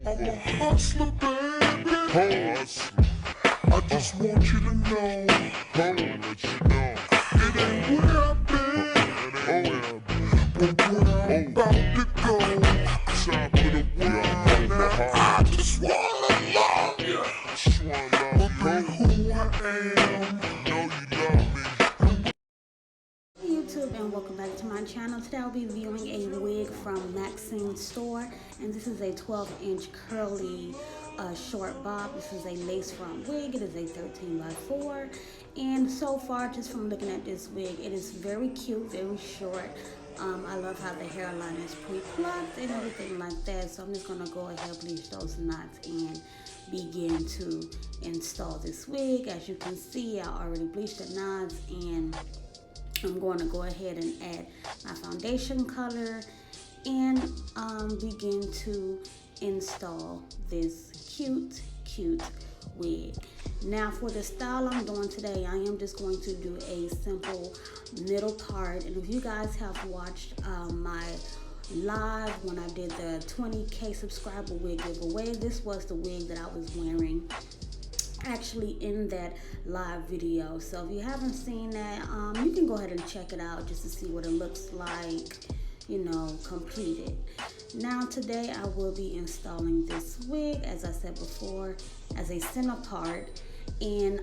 I'm a hustler, baby. Hustler. I just want you to know. Let you know. It ain't where I've been. But where I'm about to go. Top of the world now. I just wanna love you. But be who I am. Know you love me. Hey YouTube, and welcome back to my channel. Today I'll be viewing a wig from Maxine store, and this is a 12-inch curly short bob. This is a lace front wig. It is a 13x4, and so far, just from looking at this wig, it is very cute, very short. I love how the hairline is pre-plucked and everything like that. So I'm just gonna go ahead, bleach those knots, and begin to install this wig. As you can see, I already bleached the knots, and I'm going to go ahead and add my foundation color and begin to install this cute wig. Now for the style I'm doing today, I am just going to do a simple middle part. And if you guys have watched my live when I did the 20K subscriber wig giveaway, this was the wig that I was wearing actually in that live video. So if you haven't seen that, you can go ahead and check it out just to see what it looks like, you know, completed. Now today I will be installing this wig, as I said before, as a center part. And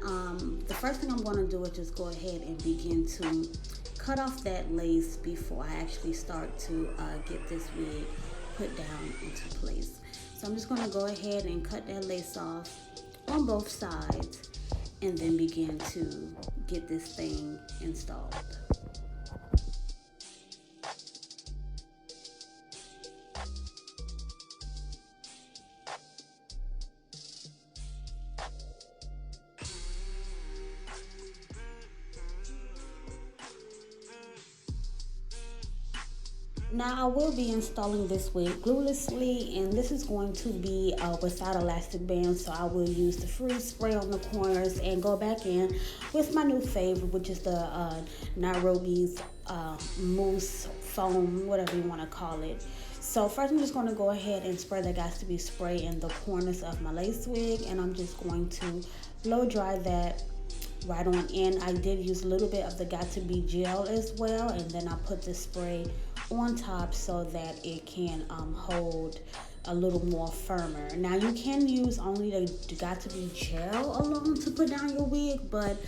the first thing I'm going to do is just go ahead and begin to cut off that lace before I actually start to get this wig put down into place. So I'm just going to go ahead and cut that lace off on both sides and then begin to get this thing installed. Now I will be installing this wig gluelessly, and this is going to be without elastic bands, so I will use the freeze spray on the corners and go back in with my new favorite, which is the Nairobi's mousse foam, whatever you want to call it. So first I'm just going to go ahead and spray the Got to Be spray in the corners of my lace wig, and I'm just going to blow dry that right on in. I did use a little bit of the Got to Be gel as well, and then I put the spray on top so that it can hold a little more firmer. Now you can use only the Got to Be gel alone to put down your wig, but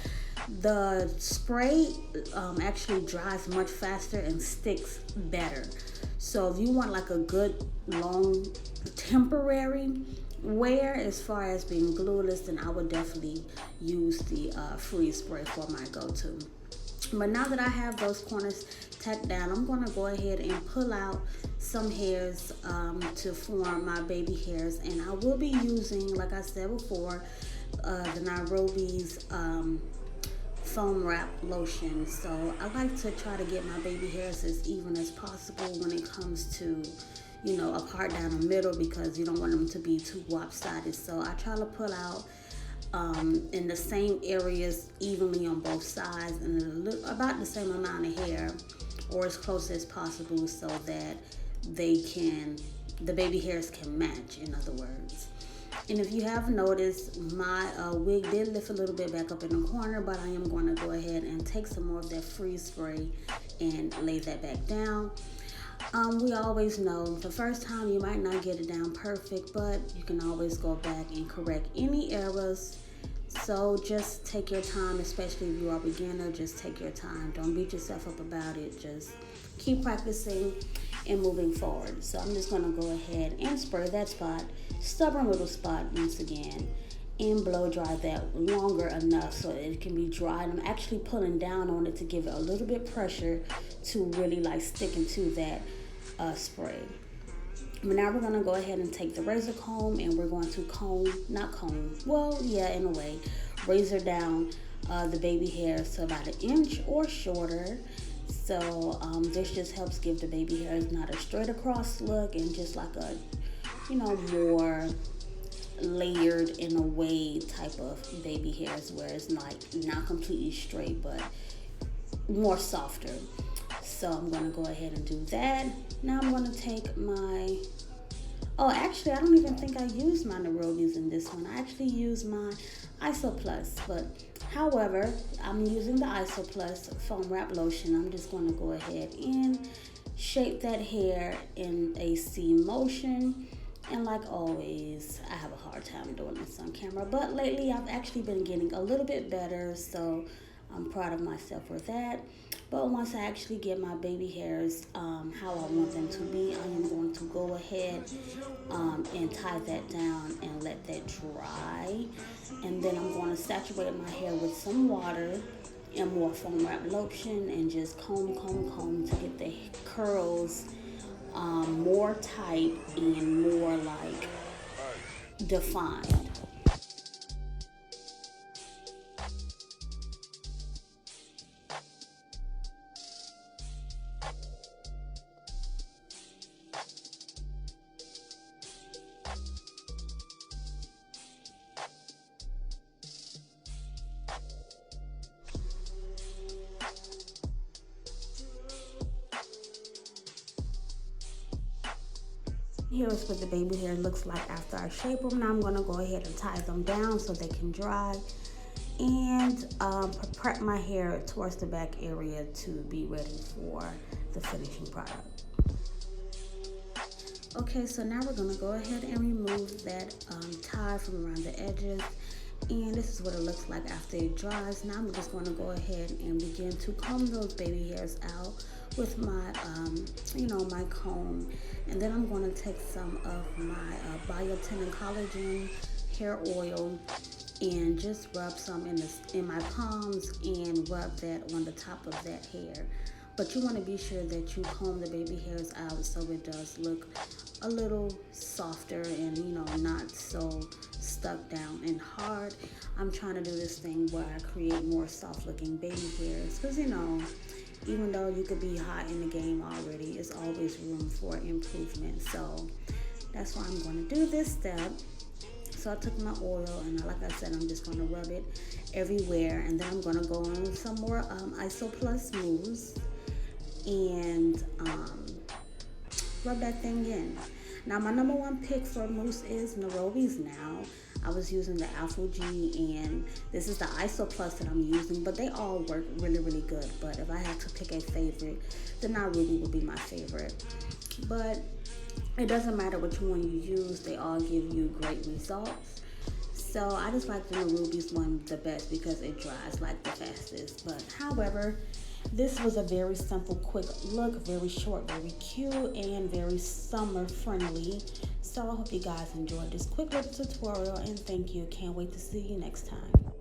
the spray actually dries much faster and sticks better. So if you want like a good long temporary wear as far as being glueless, then I would definitely use the freeze spray for my go-to. But now that I have those corners tacked down, I'm going to go ahead and pull out some hairs to form my baby hairs. And I will be using, like I said before, the Nairobi's foam wrap lotion. So I like to try to get my baby hairs as even as possible when it comes to, you know, a part down the middle, because you don't want them to be too lopsided. So I try to pull out in the same areas evenly on both sides, and about the same amount of hair, or as close as possible, so that the baby hairs can match, in other words. And if you have noticed, my wig did lift a little bit back up in the corner, but I am going to go ahead and take some more of that freeze spray and lay that back down. We always know the first time you might not get it down perfect, but you can always go back and correct any errors. So just take your time, especially if you are a beginner. Just take your time. Don't beat yourself up about it. Just keep practicing and moving forward. So I'm just going to go ahead and spray that spot, stubborn little spot once again, and blow dry that longer enough so it can be dry. And I'm actually pulling down on it to give it a little bit pressure to really like stick into that spray. But now we're going to go ahead and take the razor comb, and we're going to in a way, razor down the baby hairs to about 1 inch or shorter. So this just helps give the baby hairs not a straight across look, and just like a, you know, more layered in a way type of baby hairs, where it's like not completely straight but more softer. So I'm going to go ahead and do that. Now I'm going to take my Oh, actually, I don't even think I used my Nairobi's in this one. I actually used my ISO Plus, but however, I'm using the ISO Plus foam wrap lotion. I'm just going to go ahead and shape that hair in a C motion. And like always, I have a hard time doing this on camera, but lately I've actually been getting a little bit better, so I'm proud of myself for that. But once I actually get my baby hairs how I want them to be, I am going to go ahead and tie that down and let that dry. And then I'm going to saturate my hair with some water and more foam wrap lotion and just comb to get the curls more tight and more like defined. Here is what the baby hair looks like after I shape them. Now I'm going to go ahead and tie them down so they can dry and prep my hair towards the back area to be ready for the finishing product. Okay, so now we're going to go ahead and remove that tie from around the edges. And this is what it looks like after it dries. Now I'm just going to go ahead and begin to comb those baby hairs out with my, my comb. And then I'm going to take some of my biotin and collagen hair oil and just rub some in my palms and rub that on the top of that hair. But you want to be sure that you comb the baby hairs out so it does look a little softer and, not so stuck down and hard. I'm trying to do this thing where I create more soft looking baby hairs because, even though you could be hot in the game already, there's always room for improvement. So that's why I'm going to do this step. So I took my oil and like I said, I'm just going to rub it everywhere. And then I'm going to go in with some more ISO Plus mousse and rub that thing in. Now my number one pick for mousse is Nairobi's now. I was using the Alpha G and this is the ISO Plus that I'm using, but they all work really, really good. But if I had to pick a favorite, the Nairobi would be my favorite. But it doesn't matter which one you use, they all give you great results. So I just like the Nairobi's one the best because it dries like the fastest. But however, this was a very simple, quick look, very short, very cute, and very summer friendly. So I hope you guys enjoyed this quick little tutorial and thank you. Can't wait to see you next time.